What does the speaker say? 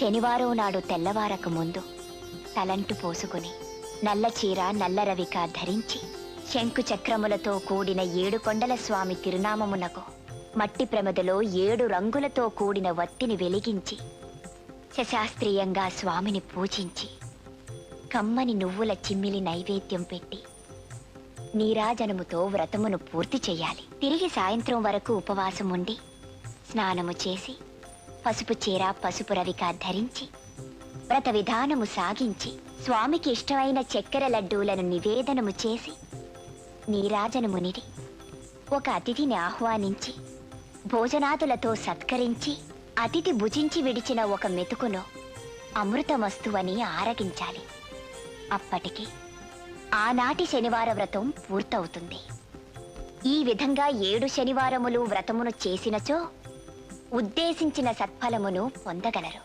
శనివారం నాడు తెల్లవారక ముందు తలంటు పోసుకుని నల్ల చీర నల్ల రవిక ధరించి శంకు చక్రములతో కూడిన 7 కొండల స్వామి తిరునామమునకు మట్టి ప్రమదలో 7 రంగులతో కూడిన వత్తిని వెలిగించి శశాస్త్రీయంగా స్వామిని పూజించి కమ్మని నువ్వుల చిమ్మిలి నైవేద్యం పెట్టి నీరాజనముతో వ్రతమును పూర్తి చేయాలి. తిరిగి సాయంత్రం వరకు ఉపవాసం ఉండి స్నానము చేసి పసుపు చీర పసుపు రవిక ధరించి వ్రత విధానము సాగించి స్వామికి ఇష్టమైన చక్కెర లడ్డూలను నివేదనము చేసి నీరాజనమునిడి ఒక అతిథిని ఆహ్వానించి భోజనాదులతో సత్కరించి అతిథి భుజించి విడిచిన ఒక మెతుకును అమృతమస్తువని ఆరగించాలి. అప్పటికి ఆనాటి శనివార వ్రతం పూర్తవుతుంది. ఈ విధంగా 7 శనివారములు వ్రతమును చేసినచో ఉద్దేశించిన సత్ఫలమును పొందగలరు.